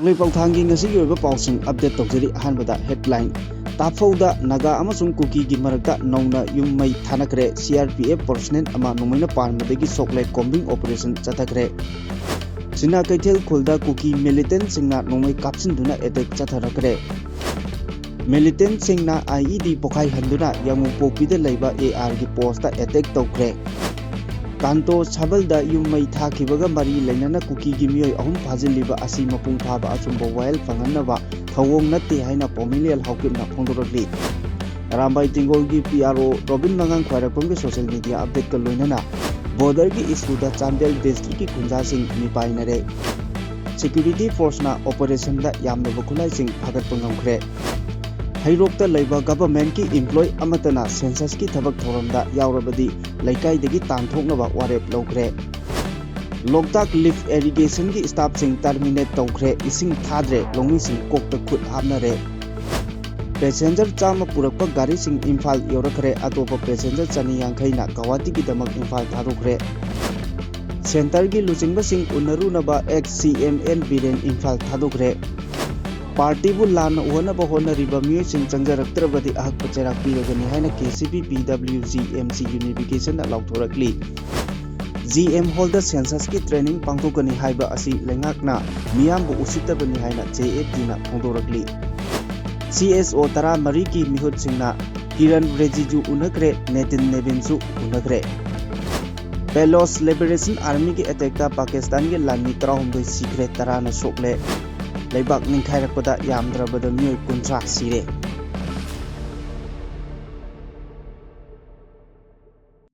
ꯄꯥꯎꯊꯥꯡꯒꯤ ꯉꯁꯤꯒꯤ ꯑꯣꯏꯕ ꯄꯥꯎꯁꯤꯡ ꯑꯞꯗꯦꯠ ꯇꯧꯖꯔꯤ ꯑꯍꯥꯟꯕꯗ ꯍꯦꯗꯂꯥꯏꯟ ꯇꯥꯐꯧꯗ ꯅꯥꯒꯥ ꯑꯃꯁꯨꯡ ꯀꯨꯀꯤꯒꯤ ꯃꯔꯛꯇ ꯅꯧꯅ ꯌꯨꯝ ꯃꯩ ꯊꯥꯅꯈ꯭ꯔꯦ CRPF ꯄꯔꯁꯣꯅꯦꯜ ꯑꯃ ꯅꯣꯡꯃꯩꯅ ꯄꯥꯟꯕꯗꯒꯤ ꯁꯣꯛꯂꯦ ꯀꯣꯝꯕꯤꯡ ꯑꯣꯄꯔꯦꯁꯟ ꯆꯠꯊꯈ꯭ꯔꯦ ꯁꯤꯅꯥ ꯀꯩꯊꯦꯜ ꯈꯨꯜꯗ ꯀꯨꯀꯤ ꯃꯤꯂꯤꯇꯦꯟꯠꯁꯤꯡꯅ ꯅꯣꯡꯃꯩ ꯀꯥꯞꯁꯤꯟꯗꯨꯅ ꯑꯦꯇꯦꯛ ꯆꯠꯊꯔꯛꯈ꯭ꯔꯦ ꯃꯤꯂꯤꯇꯦꯟꯠꯁꯤꯡꯅ IED ꯄꯣꯈꯥꯏꯍꯟꯗꯨꯅ ꯌꯥꯡꯉꯨꯄꯣꯛꯄꯤꯗ ꯂꯩꯕ ARꯒꯤ ꯄꯣꯁꯇ ꯑꯦꯇꯦꯛ ꯇꯧꯈ꯭ꯔꯦ ꯀꯥꯟꯇꯣ ꯁꯥꯕꯜꯗ ꯌꯨꯝ ꯃꯩ ꯊꯥꯈꯤꯕꯒ ꯃꯔꯤ ꯂꯩꯅꯅ ꯀꯨꯀꯤꯒꯤ ꯃꯤꯑꯣꯏ 3 ꯐꯥꯖꯤꯜꯂꯤꯕ ꯑꯁꯤ ꯃꯄꯨꯡ ꯐꯥꯕ ꯑꯆꯨꯝꯕ ꯋꯥꯌꯦꯜ ꯐꯪꯍꯟꯅꯕ ꯊꯧꯑꯣꯡ ꯅꯠꯇꯦ ꯍꯥꯏꯅ ꯄꯣꯃꯤꯂꯤꯌꯜ ꯍꯥꯎꯀꯤꯞꯅ ꯐꯣꯡꯗꯣꯔꯛꯂꯤ ꯑꯔꯥꯝꯕꯥꯏ ꯇꯤꯡꯒꯣꯜꯒꯤ PRO ꯔꯣꯕꯤꯟ ꯃꯉꯥꯡ ꯈ꯭ꯋꯥꯏꯔꯥꯛꯄꯝꯒꯤ ꯁꯣꯁꯤꯌꯦꯜ ꯃꯤडिया ꯑꯞꯗꯦꯠꯀ ꯂꯣꯏꯅꯅ ꯕꯣꯔꯗꯔꯒꯤ ꯏꯁꯨꯗ ꯆꯥꯟꯗꯦꯜ ꯗꯤꯁꯇ꯭ꯔꯤꯛꯀꯤ ꯈꯨꯟꯖꯥꯁꯤꯡ ꯃꯤꯄꯥꯏꯅꯔꯦ ꯁꯦꯀ꯭ꯌꯨꯔꯤꯇꯤ ꯐꯣꯔꯁꯅ ꯑꯣꯄꯔꯦꯁꯟꯗ ꯌꯥꯝꯂꯕ ꯈꯨꯠꯂꯥꯏꯁꯤꯡ ꯐꯥꯒꯠꯄ ꯉꯝꯈ꯭ꯔꯦ ꯍꯩꯔꯣꯛꯇ ꯂꯩꯕ ꯒꯚꯔꯟꯃꯦꯟꯠꯀꯤ ꯏꯝꯄ꯭ꯂꯣꯏ ꯑꯃꯠꯇꯅ ꯁꯦꯟꯁꯁꯀꯤ ꯊꯕꯛ ꯊꯧꯔꯝꯗ ꯌꯥꯎꯔꯕꯗꯤ ꯂꯩꯀꯥꯏꯗꯒꯤ ꯇꯥꯟꯊꯣꯛꯅꯕ ꯋꯥꯔꯦꯞ ꯂꯧꯈ꯭ꯔꯦ ꯂꯣꯛꯇꯥꯛ ꯂꯤꯐ ꯏꯔꯤꯒꯦꯁꯟꯒꯤ ꯁ꯭ꯇꯥꯐꯁꯤꯡ ꯇꯔꯃꯤꯅꯦꯠ ꯇꯧꯈ꯭ꯔꯦ ꯏꯁꯤꯡ ꯊꯥꯗ꯭ꯔꯦ ꯂꯧꯃꯤꯁꯤꯡ ꯀꯣꯛꯇ ꯈꯨꯠ ꯍꯥꯞꯅꯔꯦ ꯄꯦꯁꯦꯟꯖꯔ 100 ꯄꯨꯔꯛꯄ ꯒꯥꯔꯤꯁꯤꯡ ꯏꯝꯐꯥꯜ ꯌꯧꯔꯛꯈ꯭ꯔꯦ ꯑꯇꯣꯞꯄ ꯄꯦꯁꯦꯟꯖꯔ 250ꯅ ꯒꯧꯍꯥꯇꯤꯒꯤꯗꯃꯛ ꯏꯝꯐꯥꯜ ꯊꯥꯗꯣꯛꯈ꯭ꯔꯦ ꯁꯦꯟꯇꯔꯒꯤ ꯂꯨꯆꯤꯡꯕꯁꯤꯡ ꯎꯅꯔꯨꯅꯕ ex-CMN ꯕꯤꯔꯦꯟ ꯏꯝꯐꯥꯜ ꯊꯥꯗꯣꯛꯈ꯭ꯔꯦ पार्टीबु लाना उहनबा होनरिबा मियोइसिंग चंगजरक्तरबदि अहक्प चेराक पीरगनि हाइना KCB PWG MC यूनिफिकेशन लाउथोरक्ली GM हॉलदा सेंसस की ट्रेनिंग पांगथोकनि हाइबा असि लेंगाकना मियामबु उसितबनि हाइना JFD ना फोंदोरक्ली CSO 13 की मिहुतसिंगना किरण रेजिजू उनग्रे नेतिन नेबिनसु उनग्रे पेलोस लिबरेशन आर्मी की अटैकता पाकिस्तान के लानी 19 सीक्रेट 10 ना सोकले लेबाक निंखाइरकपदा यामद्रबदा मियोय 30 सिरे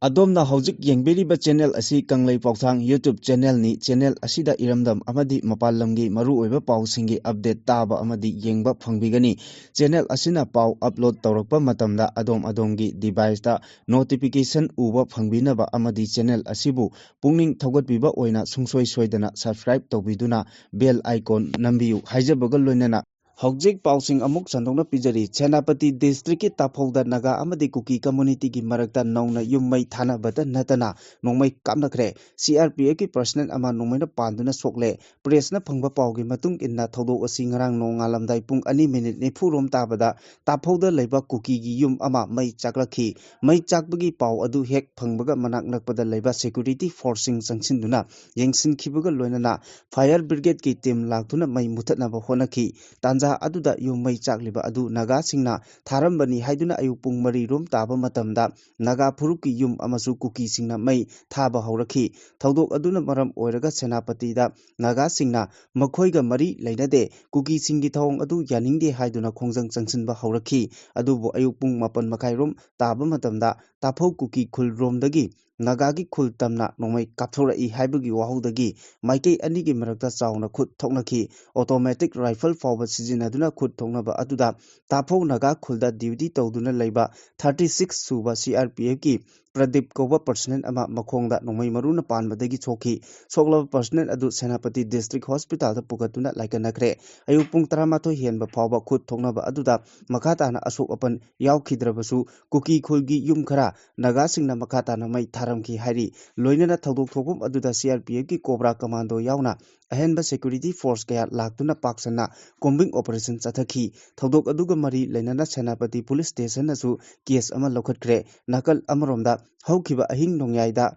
अदोमना हौजिक येंगबेरिबा चैनल असी कंगलै पाउथांग YouTube चैनल नि चैनल असीदा इरमदम अमदी मपालमगी मरु ओइबा पाउसिंगी अपडेट ताबा अमदी येंगबा फंगबिगनी चैनल असीना पाउ अपलोड तौरकपा मतमदा अदोमगी डिवाइसता नोटिफिकेशन उबा फंगबिनबा अमदी चैनल असीबु पुंगनिंग थौगतबिबा ओइना सुंसोय सोयदना सब्सक्राइब तौबिदुना बेल आइकॉन नंबियु हाइजबगा लोइनना हौजिक पाउसिंग अमुक संदोंना पिजरी सेनापति डिस्ट्रिक्ट की ताफौदा नगा अमदी कुकी कम्युनिटी की मरकता नौना युम्मई थानाबदा नतना नोंमै कामनखरे CRPF की पर्सनल अमा नोंमैना पांदुना सोकले प्रेसना फंगबा पाउगी मतुंग इन्ना थौदोक असि ngarang नोंगालमदाई पुंग 2 मिनिट 90 रोम ताबदा ताफौदा लैबा कुकी की युम अमा मै चाकलखी मै चाकबगी पाउ अदु हेक फंगबगा मनाक नकपदा लैबा सिक्योरिटी फोर्सिंग संगसिनदुना येंगसिनखिबगा लोइनना फायर ब्रिगेड की टीम लाक्तुना मै मुथतनाबा होनखी तांजा अदुदा युम मै चाकलिबा अदु नागा सिंगना थारंबनी हाइदुना अयुक पुंग 3 रोम ताबा मतमदा नागा फुरुकी युम अमसु कुकी सिंगना मै थाबा हौरखी थौदोक अदुना मरम ओइरगा सेनापतिदा नागा सिंगना मखोइगा मरी लैनदे कुकी सिंगी थौंग अदु यानिंगदे हाइदुना खोंजंग चंगसिनबा हौरखी अदुबो अयुक पुंग 4 मखाइ रोम ताबा मतमदा ताफौ कुकी खुल रोमदगी नागागी खुल तमना नोंमै कापथोरई हाइबगी वाहौदगी माइकै अनिगी मरकता चाउना खुद थोकनखी ऑटोमेटिक राइफल फाउबा सिजिनादुना खुद थोकनबा अदुदा ताफौ नागा खुलदा ड्यूटी तौदुना लैबा 36 सुबा CRPF की प्रदीप कोबा पर्सनल अमा मखोंगदा नोंमै मरुना पानबदगी छोकी सोकलब पर्सनल अदु सेनापति डिस्ट्रिक्ट हॉस्पिटल दा पुगतुना लाइकनखरे अयुक पुंग 13 हेनबा फाउबा खुद थोकनबा अदुदा मखाताना अशोक अपन यावखिद्रबसु कुकी खुलगी युम खरा नागा सिंगना मखाताना मै थारमखी हाइरी लोइनना थौदोक थोकम अदुदा CRPF की कोबरा कमांडो यावना अहेनबा सिक्योरिटी फोर्स कया लाक्तुना पाक्सना कोम्बिंग ऑपरेशन चथखी थौदोक अदुगा मरी लैनना सेनापति पुलिस स्टेशन नसु केस अमा लौखटख्रे नकल अमरोमदा हौखिबा अहिंग नोंयाइदा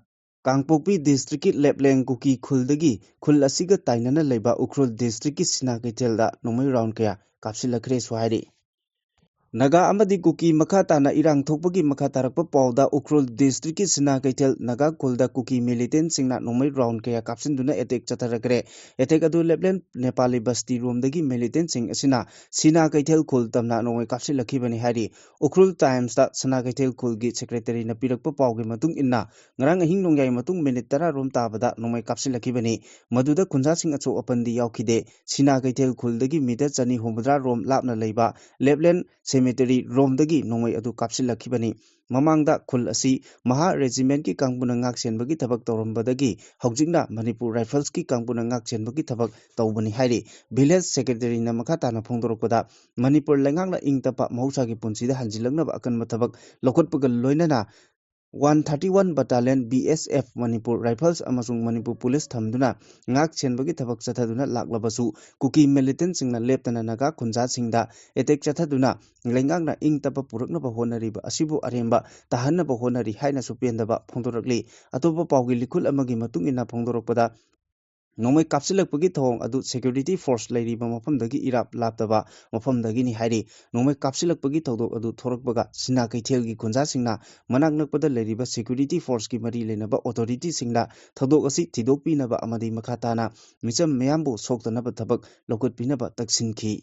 कांगपोकपी डिस्ट्रिक्ट की लेपलेंग कुकी खुलदगी खुल असिगा ताइनना लैबा उख्रुल डिस्ट्रिक्ट की सिना कैथेलदा नोंमै राउंड कया कापसिलखरे सुहाइरी नागा अमदी कुकी मखाताना इरांग थोकपगी मखातारकपा पाउदा उख्रुल डिस्ट्रिक्ट की सिना कैथेल नागा खुलदा कुकी मिलिटेंट सिंगना नोंमै राउंड कया कापसिनदुना एटेक चथरकरे एटेक अदु लेपलेन नेपाली बस्ती रोमदगी मिलिटेंट सिंग असिना सिना कैथेल खुल तमना नोंमै कापसिलखिबनि हाइरी उख्रुल टाइम्स दा सिना कैथेल खुलगी सेक्रेटरी ना पिरकपा पाउगी मतुंग इन्ना ngarang ahing nongyai matung minute 10 rom tabada nongmai kapsilakibani maduda kunja sing acho apandi yaukide sina kaitel khuldagi meter 200 rom lapna leiba leftland cemetery romdagi nongmai adu kapsilakibani mamangda khul asi maha regiment ki kangbuna ngak senbagi thabak tawrambadagi haujingna manipur rifles ki kangbuna ngak senbagi thabak tawbani hairi village secretary na makha tana phongdorokpada manipur lengangna ingtapa mahausa ki punsida hanjilakna ba akan mathabak lokotpaga loinana 131 Battalion BSF Manipur Rifles amasung Manipur Police thamduna ngak chenbagi thabak chathaduna laklabasu kuki militant singna leptana naga khunja singda attack chathaduna lengangna ingtapa puraknaba honariba asibu aremba tahanaba honari haina supendaba phongdorakli atopa pawgi likul amagi matungina phongdorakpada Nomai kapsilakpagi thong adu security force lairiba mafamdagi irap laptaba mafamdagini hairi nomai kapsilakpagi thodok adu thorakbaga sina kaithelgi khunja singna manak nakpada lairiba security force ki mari lenaba authority singna thodok asi thidokpinaba amadi makhatana micham mayambu soktanaba thabak lokotpinaba taksinki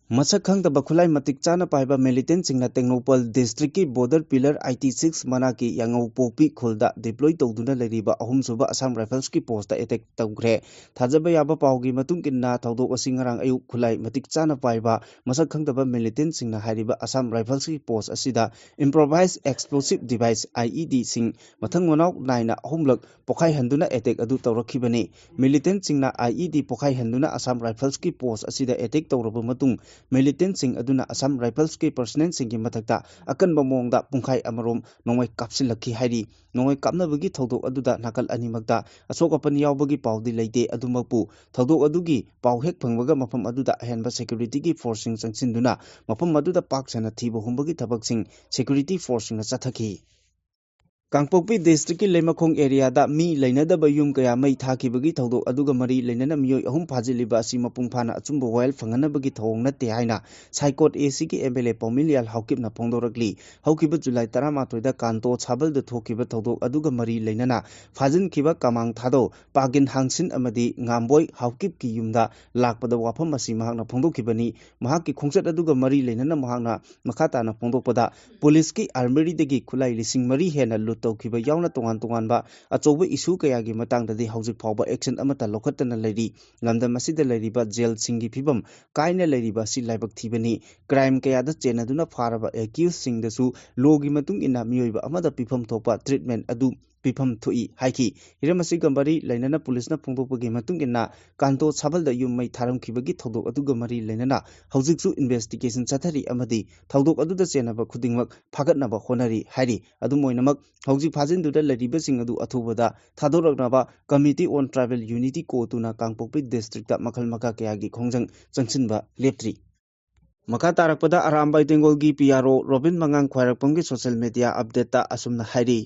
Masak khangdaba khulai matik chana paiba militant singna Tengnoupal district ki border pillar IT6 manaki yangau popi khulda deploy tawduna leriba ahumsuba Assam Rifles ki post da attack tawgre thajaba yaba pawgi matung kinna tawdok asing ngarang ayuk khulai matik chana paiba masak khangdaba militant singna hariba Assam Rifles ki post asida improvised explosive device IED sing mathang manau naina ahumlak pokhai handuna attack adu tawrakhibani militant singna IED pokhai handuna Assam Rifles ki post asida attack tawraba matung militant sing aduna Assam Rifles ke personnel sing ki mathakta akan bamongda pungkhai amarom nongmai kapsilakhi hairi nongmai kapnabagi thodok aduda nakal animakta asok apan yawbagi pawdi leite adumakpu thodok adugi paw hek phangbaga mafam aduda ahenba security ki forcing sangsinduna mafam aduda paksana thiba humbagi thabaksing security forcing na chathaki Kangpokpi district ki Leimakhong area da mi leinadaba yum kaya mai thakibagi thodok aduga mari leinana mioi ahum phajiliba asi mapung phana achumba oil phanganabagi thong natte haina Saikot AC ki MLA Pomilial Haukipna phongdorakli haukiba July 13 da Kanto Chabal da thokiba thodok aduga mari leinana phajin kiba kamang thado pagin hangsin amadi ngamboi haukip ki yumda lakpada wafam asi mahakna phongdokibani mahakki khongchat aduga mari leinana mahakna makhatana phongdokpada police ki armory dagi khulai lising mari hena tawkiba yauna tongan ba achoba issue kaya gi matang dadi hauzik phawba action amata lokhatana leiri lamdam asida leiriba jail singi phibam kaina leiriba si laibak thibani crime kaya da chenaduna pharaba accused singdasu logi matung ina miyoiba amada pifam thopa treatment adu pifam thui haiki hiramasi gambari leinana police na phongdokpagi matung ina Kanto Chabal da yummai tharamkhibagi thodok aduga mari leinana haujiksu investigation chathari amadi thodok aduda chenaba khudingmak phagatnaba honari hairi adumoinamak hauji phajinduda leriba sing adu athubada thadoraknaba committee on tribal unity ko tuna Kangpokpi district da makhal maka kaya gi khongjang changsinba leptri Maka tarakpada Arambay Bengal gi PRO Robin Mangang Khwarakpam gi social media update ta asumna hairi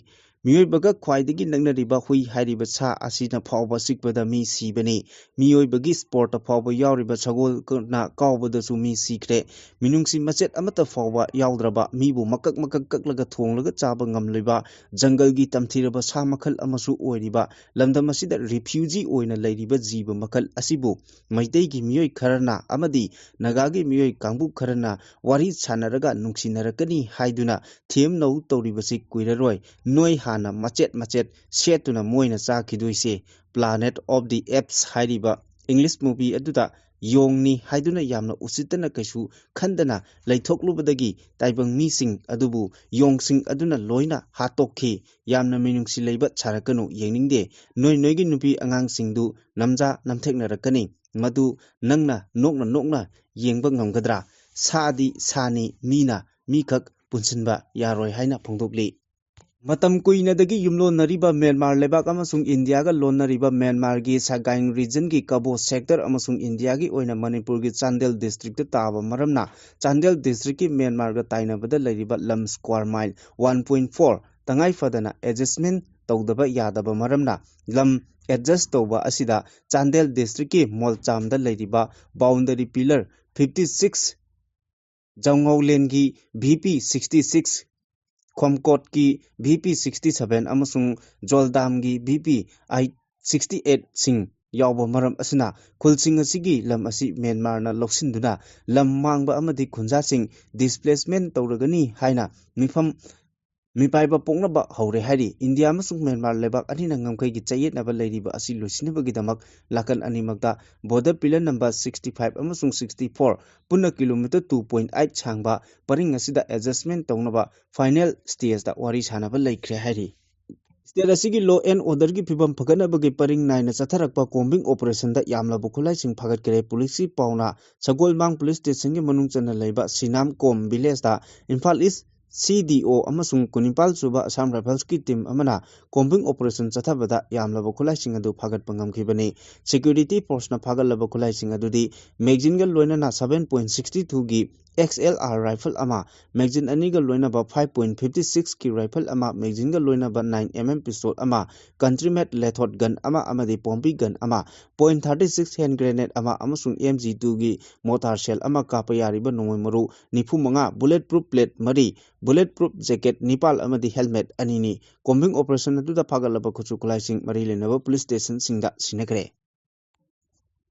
Miyoibaga khwaidagi nangnariba hui hairiba sa asina phawba sikbada mi sibani miyoibagi sport phawba yawriba sagol na kawbada su mi sikre minungsi machet amata phawba yawdraba mibu makak kaklaga thonglaga chaba ngamliba jungle gi tamthiraba sa makhal amasu oiriba lamdam asida refugee oina leiriba jiba makhal asibu maitei gi miyoi kharana amadi nagagi miyoi kangbu kharana wari chanaraga nungsinnarakani haiduna them nau tawribasi kuiraroi noi hana machet setuna moina chakiduise Planet of the Apes hairiba English movie aduda yongni haiduna yamna usitana kaisu khandana leithoklubadagi taibang mising adubu yongsing aduna loina hatokhi yamna minungsi leiba charakanu yeningde noigi nupi angangsingdu namja namtheknarakani madu nangna nokna yengba ngamgadra sadi sani mina mikhak punsinba yaroi haina phongdokli Matam kuinadagi yumlonariba Myanmar lebak amasung India ga lonariba Myanmar gi Sagaing region gi Kabo sector amasung India gi oina Manipur gi Chandel district ta taba maramna Chandel district gi Myanmar ga tainabada leriba lam square mile 1.4 tangai fadana adjustment tawdaba yadaba maramna lam adjust tawba asida Chandel district gi Molcham da leriba boundary pillar 56 Jangaulen gi BP 66 Khomkot ki BP 67 amasung Joldam ki BP 68 sing yawba maram asina khulsing asigi lam asi Myanmar na loksinduna lam mangba amadi khunja sing displacement tawragani haina mifam mipaiba pongnaba haure hari India amasung Myanmar lebak anina ngamkai gi chayetnaba leiriba asi losinabagi damak lakan animakta border pillar number 65 amasung 64 punna kilometer 2.8 changba paring asida adjustment tawnaba final stage da wari sanaba laikre hari State asigi law and order gi phibam phaganabagi paring naina chatharakpa combing operation da yamla bukhulai sing phagat kare police pauna Sagolmang police station gi manung chana leiba Sinam Kom village da Imphal East CDO amasung kunipal suba Assam Rifles ki team amana combing operation chathabada yamlaba khulai sing adu phagat pangam khibani security force na phagalaba khulai sing adudi magazine gal loina na 7.62 gi XLR rifle ama magazine ani gal loina ba 5.56 ki rifle ama magazine gal loina ba 9mm pistol ama country made lethot gun ama amadi pompi gun ama .36 hand grenade ama amasung MG2 gi mortar shell ama kapayari ba nongoi maru nifu manga bulletproof plate mari bulletproof jacket nipal amadi helmet anini combing operation adu da phagalaba khuchu kulai sing mari lenaba police station singda sinakre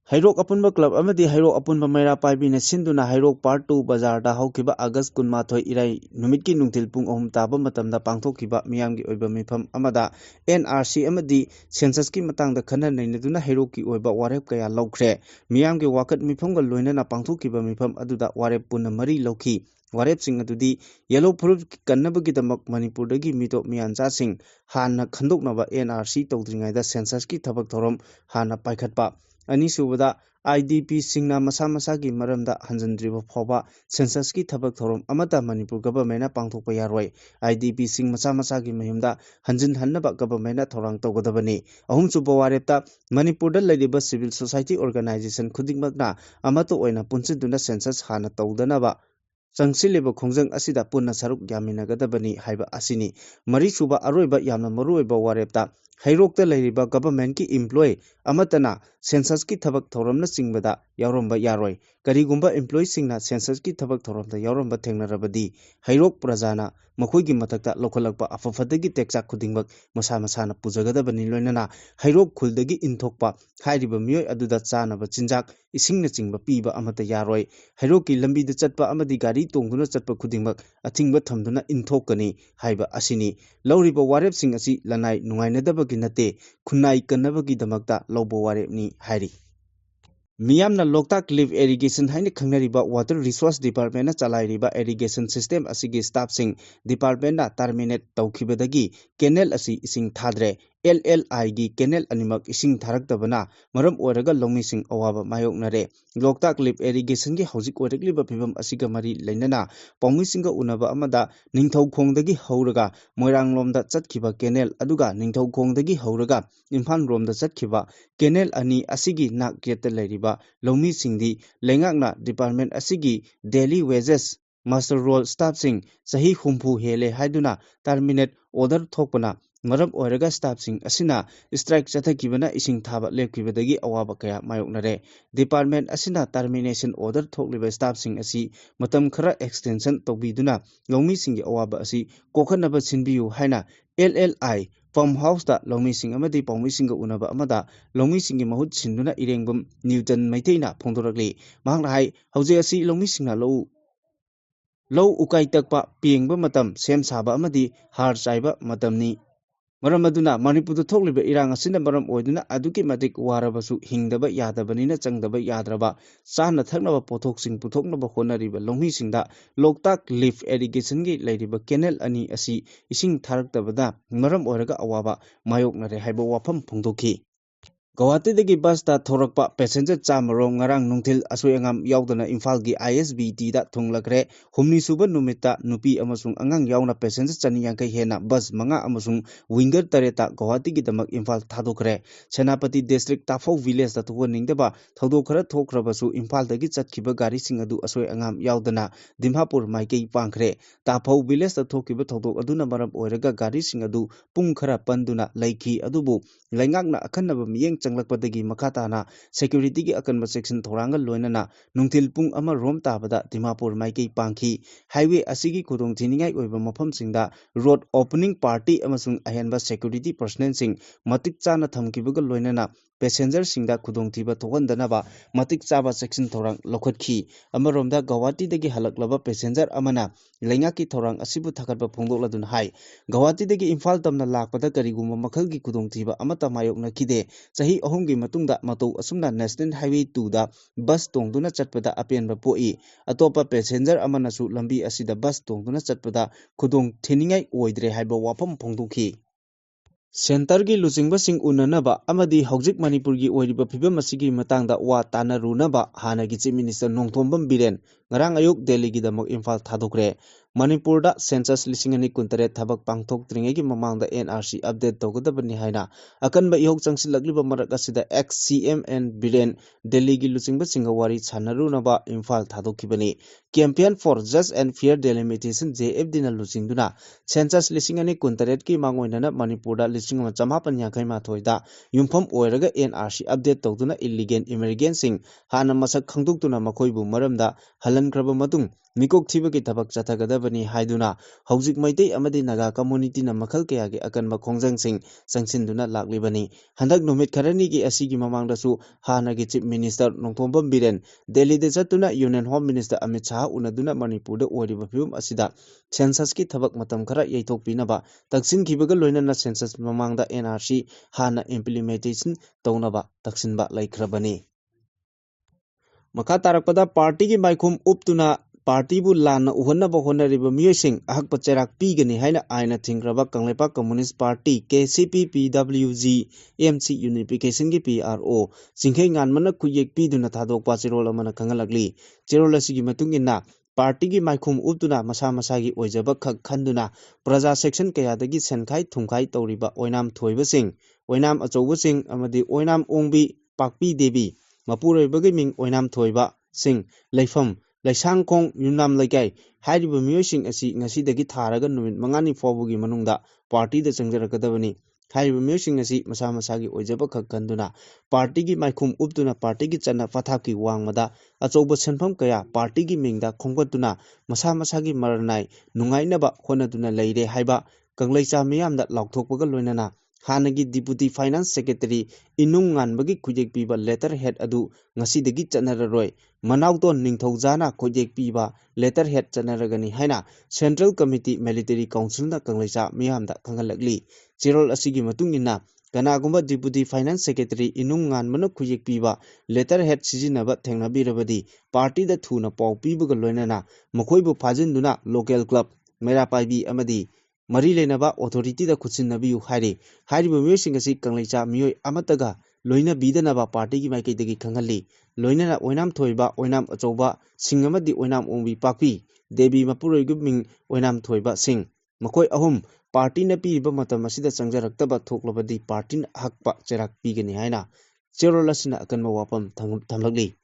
Hairok Apunba Club amadi Hairok Apunba Maira Paibi na sinduna Hairok Part 2 Bazar da haukiba August 12 irai numitki nungtil pung ahum taba matamda pangthokiba miyamgi oiba mifam amada NRC amadi census ki matangda khana nainaduna Hairok ki oiba warep kaya laukre miyamgi wakat mifamga loinana pangthokiba mifam aduda warep punna mari lauki warep sing adudi yellow proof kannabagi damak Manipur dagi mito miyancha sing hana khandoknaba NRC tawdringaida census ki thabak thorom hana paikhatpa Ani subada IDP singna masa masa ki maramda hanjandriba phoba census ki thabak thorom amata Manipur government na pangthokpa yaroi IDP sing masa masa ki mahimda hanjin hannaba government na thorang tawgadabani ahum suba warepta Manipur da laidiba civil society organization khudingmakna amato oina punchiduna census hana tawdanaba Sangsileba khongjang asida punna saruk yaminagadabani haiba asini mari suba aroiba yamna maruiba warepta Hairokta lairiba government ki employee amatana census ki thabak thoramna singbada yauromba yaroi karigumba employee singna census ki thabak thoramda yauromba thengnarabadi Hairok prajana makhoigi matakta lokholakpa afafadagi tekcha khudingbak masa masana pujagadabani loinana Hairok khuldagi inthokpa hairiba miyoi aduda chanaba chinjak isingna chingba piba amata yaroi Hairok ki lambi da chatpa amadi gari tongduna chatpa khudingbak athingba thamduna inthokani haiba asini lauriba warep sing asi lanai nungainadaba ginate khunai kanabagi damakta lobo warep ni hairi Miyamna Loktak Live Irrigation haini khangnariba Water Resource Department na chalairiba irrigation system asigi staff sing department na terminate tawkhibadagi canal asi ising thadre LLI gi canal animak ising tharaktabana maram oiraga longmi sing awaba mayoknare Loktak Live Irrigation gi hojik oirakliba phibam asiga mari leinana pawmi singa unaba amada ningthaukhongdagi hauraga moiranglomda chatkhiba canal aduga ningthaukhongdagi hauraga Imphal romda chatkhiba canal ani asigi nak yeta lairiba longmi singdi lengakna department asigi daily wages master roll staff sing sahi humpu hele haiduna terminate order thokpana maram oiraga staff sing asina strike chathakibana ising thaba lepkibadagi awaba kaya mayoknare department asina termination order thokliba staff sing asi matam khara extension tobiduna longmi singi awaba asi kokhanaba sinbiyu haina LLI farmhouse da longmi sing amadi pawmi singa unaba amada longmi singi mahut sinduna irengbam Newton maiteina phongdorakli mahangna hai hauze asi longmi singna low ukai takpa piengba matam sem saba amadi har chaiba matamni maram aduna Manipur thokliba irang asina maram oiduna aduki matik warabasu hingdaba yadabanina changdaba yadraba chana thaknaba pothok sing puthoknaba honariba longmi singda Loktak Live Irrigation gi lairiba canal ani asi ising tharaktabada maram oiraga awaba mayoknare haiba wafam phongdokhi Guwahati dagi bus ta thorakpa passenger chamarong ngarang nungthil asoi angam yaudana Imphal gi ISBT da thunglakre humni suba numita nupi amasung angang yauna passenger chani yangkai hena bus manga amasung winger tareta Guwahati gi damak Imphal thadokre Senapati district Tafau village da thuwa ningdaba thodokra thokrabasu Imphal dagi chatkhiba gari sing adu asoi angam yaudana Dimhapur maikei pangkhre Tafau village da thokiba thodok aduna maram oiraga gari sing adu pung khara panduna laiki adubu laingakna akhanaba miyeng changlakpadagi makhatana security gi akanba section thorangal loinana nungthil pung ama rom tabada Dimapur maikei pangki highway asigi khudong thiningai oiba mafam singda road opening party amasung ahenba security personnel sing matik chana thamkibaga loinana passenger singda khudong thiba thogandanaba matik chaba section thorang lokhatkhi amaromda Guwahati dagi halaklaba passenger amana laingaki thorang asibu thakatba phongdokladun hai Guwahati dagi Imphal tamna lakpada kariguma makhalgi khudong thiba amata mayokna khide sahi ahumgi matungda matou asumna National Highway 2 da bus tongduna chatpada apenba poi atopa passenger amana su lambi asida bus tongduna chatpada khudong thiningai oidre haiba wafam phongdokhi Center gi luchingba sing unanaba amadi hojik Manipur gi oiriba phibam asigi matangda wa tanarunaba hanagi chief minister Nongthombam Biren ngarang ayuk Delhi gi damak Imphal thadokre Manipur census lising ani kuntare thabak pangthok tringe gi mamang da NRC update togadabani haina akan ba ihok changsilakliba marak asida XCMN Biren Delhi gi lucingba singawari chanaru ba Imphal thadokibani campaign for just and fair delimitation JFD na lucingduna census lising ani kuntaret ki mangoinana Manipur lising ma chamapan yakai ma thoida yumpham oiraga NRC update togduna illegal immigrant sing hana masak khangduktuna makoibu maramda halankraba matung mikok thibagi thabak chathagadabani haiduna hojik maitei amadi naga community na makhal kaya gi akanba khongjang sing sangsinduna laklibani handak numit kharani gi asigi mamangdasu hana gi chief minister nongthombam Biren Delhi de chatuna union home minister Amit Shah unaduna Manipur da oriba phibum asida census ki thabak matam khara yaithok pinaba taksin khibaga loinana census mamangda NRC hana implementation townaba taksinba laikhrabani makha tarakpada party gi maikhum uptuna party bu lana uhannaba honariba miyosing ahakpa cherak pigani haina aina thingraba Kangleipak Communist Party KCP PWG MC Unification gi PRO singhei nganmana khuyek piduna thadokpa chirol amana khangalakli chirol asigi matungina party gi maikhum uptuna masa masa gi oijaba khak khanduna praja section kayadagi senkhai thumkhai tawriba oinam thoibasing oinam achobasing amadi oinam ongbi pakpi devi mapuroibagi ming oinam thoiba sing leifam Laisangkong Yunam Laikai Hariba Miyosing asi ngasidagi tharaga numit mangani fawbugi manungda party da changjarakadabani Hariba Miyosing asi masa masagi oijaba khakkanduna party gi maikhum uptuna party gi chana pathaki wangmada achoba senpham kaya party gi mingda khongkatuna masa masagi marnai nungainaba honaduna leire haiba Kangleicha miyamda laukthokpaga loinana Hanagi Deputy Finance Secretary Inung Nganbagi Kujek Piba letterhead adu ngasidagi chanararoi Manauton Ningthaujana Kujek Piba letterhead chanaragani haina Central Committee Military Council na Kangleicha miyamda khangalakli chirol asigi matungina kanagumba Deputy Finance Secretary Inung Nganbana Kujek Piba letterhead sijinaba thengnabirabadi party da thuna paw pibaga loinana makoibu phajinduna local club Merapaibi amadi Mari Lenaba authority da Kutsin Nabiu Hari, Hari Bumusingasi Kangleicha Mui Amataga, Loina Bidanaba party gi Maiki de Kangali, Loina Oinam Toiba, Oinam Achoba, Singama di Oinam Umbi Papi, Debi Mapuri Gubming, Oinam Toiba Sing, Makoi Ahum, party na Piba Matamasida Sangjaraktaba Toklabadi, party Hakpa Cherak Pigani Haina, Cherolasina Akanma Wapam Tamlagli.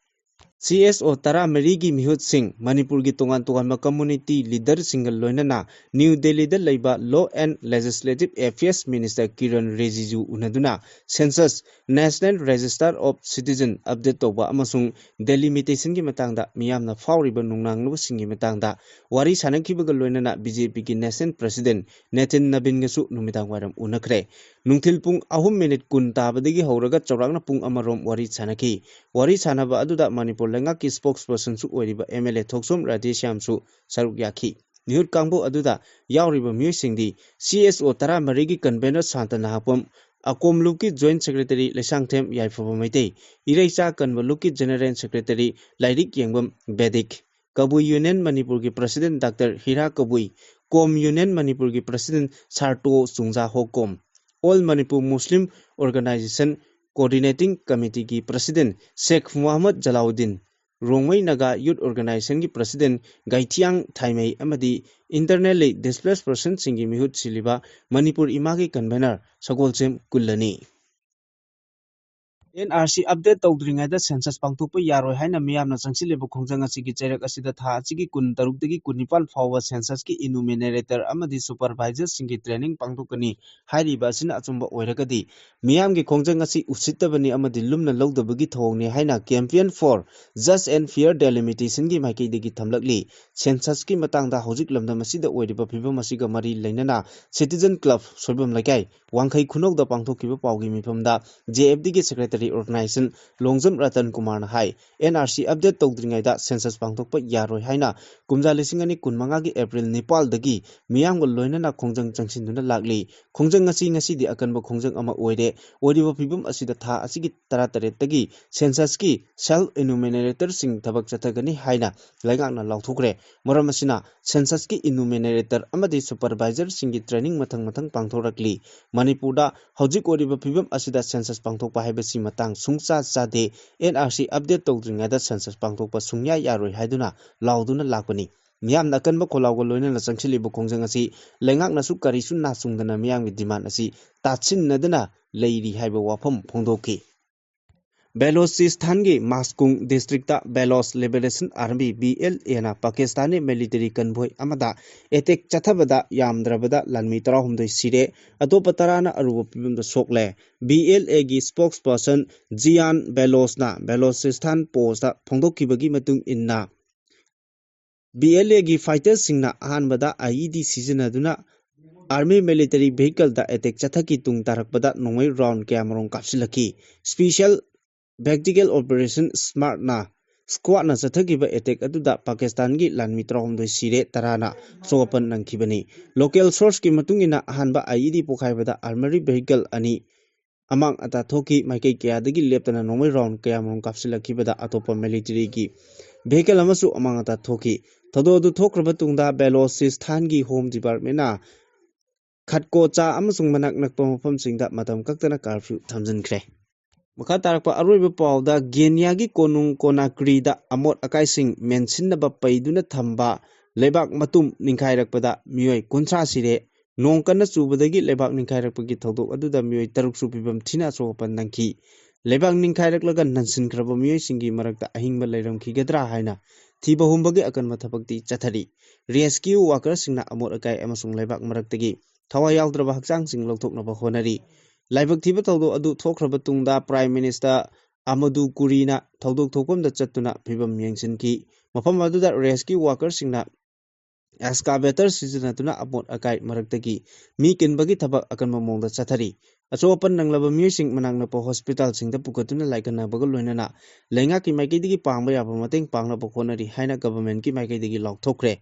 CSO Tara Merigi Mihut Singh, Manipur gi tongan tongan community leader single loinana New Delhi da laiba Law and Legislative Affairs Minister Kiran Rijiju unaduna Census National Register of Citizen update toba amasung delimitation gi matangda miyamna fawriba nungnanglu singi matangda wari sanakhibaga loinana BJP gi National President Nathan Nabin gasu numitang waram unakre nungthil pung 3 minute kun tabadagi horaga chawrangna pung amarom wari sanaki wari sanaba aduda Manipur Lenga ki spokesperson su oiriba MLA Thoksom Radheshyam su saruk yakhi Nihut Kangbo aduda yauriba miyosingdi CSO Tara Marigi convener Santana Hapam Akomluki Joint Secretary Lesangthem Yaifaba Maitei Ireicha Kanwaluki General Secretary Lairik Yengbam Bedik Kabui Union Manipur ki President Dr. Hira Kabui Kom Union Manipur ki President Sarto Sungja Hokom All Manipur Muslim Organization Coordinating Committee ki President Sheikh Muhammad Jalauddin Rongmei Naga Youth Organization ki President Gaitiang Thaimei amadi internally displaced persons singi mihut siliba Manipur imagi convener Sagolchem Kullani NRC update tawdringaida census pangthokpa yaroi haina miyamna changsileba khongjang asigi cherak asida tha asigi 16 dagi 19 fawwa census ki enumerator amadi supervisor singi training pangthokani hairiba asina achumba oiragadi miyamgi khongjang asi usittabani amadi lumna lawdabagi thawngni haina campaign for just and fair delimitation gi maikei dagi thamlakli census ki matangda hojik lamdam asida oiriba phibam asiga mari leinana citizen club soibam laikai wangkhai khunokda pangthokkiba pawgi mifamda JFD ki secretary Organization Longjam Ratan Kumar na hai NRC update tawdringaida census pangthokpa yaroi haina kumja lisingani kunmanga gi April Nepal dagi miyamga loinana khongjang changsinduna lakli khongjang ngasi di akanba khongjang ama oire oriba phibam asida tha asigi 13 dagi census ki self enumerator sing thabak chathagani haina laigakna lauthokre maram asina census ki enumerator amadi supervisor singi training mathang pangthorakli Manipur da hojik oriba phibam asida census pangthokpa haibasi matang sungsa sade NRC update tawdringada census pangthokpa sungya yaroi haiduna lauduna lakpani miyam nakanba kholawga loinana changchilibu khongjang asi lengak nasu karisu nasungdana miyamgi demand asi tachinnadana leiri haiba wafam phongdoki Balochistan ge Maskung district ta Balos Liberation Army BLA na Pakistani military convoy amada attack chathabada yamdrabada lanmi 13 sire atopa tarana aruba pibum da sokle BLA gi spokesperson Jian Balos na Balochistan post ta phongdokibagi matung inna BLA gi fighters singna ahanbada IED seasonaduna Army military vehicle da attack chathaki tung tarakpada nongoi round camera kapsilaki special Tactical Operation Smart na squad na sathagiba attack aduda Pakistan gi lanmi 13 sire tarana sopan nangkibani local source ki matungina ahanba IED pokhaibada armory vehicle ani amang ata thoki maikai kya dagi leptana nomai round kaya mong kapsilakibada atopa military gi vehicle amasu amang ata thoki thodo du thokraba tungda Balochistan gi home department na khatko cha amasung manak nakpa mafam singda matam kaktana curfew thamjinkhre Makha tarakpa aroiba pawda Genya-gi konung Conakry-da amot akaising mensinnaba paiduna thamba lebak matum ningkhairakpada miyoi 30 sire nong kanna chubadagi lebak ningkhairakpagi thodok aduda miyoi 6 su pibam thina sopan nangki lebak ningkhairaklaga nansinkraba miyoi singi marakta ahingba leiramkhigadra haina thiba humbagi akanma thapakti chathari rescue worker singna amot akai amasung lebak maraktagi thawai yawdraba hakchang sing lawthoknaba honari Laibak thiba tawdo adu thokraba tungda Prime Minister Amadou Kurina tawdok thokpamda chattuna phibam yengsinki mafam aduda rescue workers singna excavator sizinatuna amot akai maraktagi mi kinbagi thabak akanma mongda chathari achopan nanglaba miyosing manangna po hospital singda pukatuna laikana bagal loinana lenga ki maikaidigi pangba yaba mateng pangna bokhonari haina government ki maikaidigi lokthokre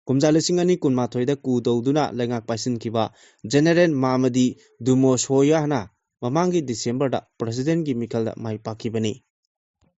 Kumjalisingani kunmathoida ku dawduna lengak paisin kiba General Mamadi Dumo Soya na mamangi December da President ki mikhalda mai pakibani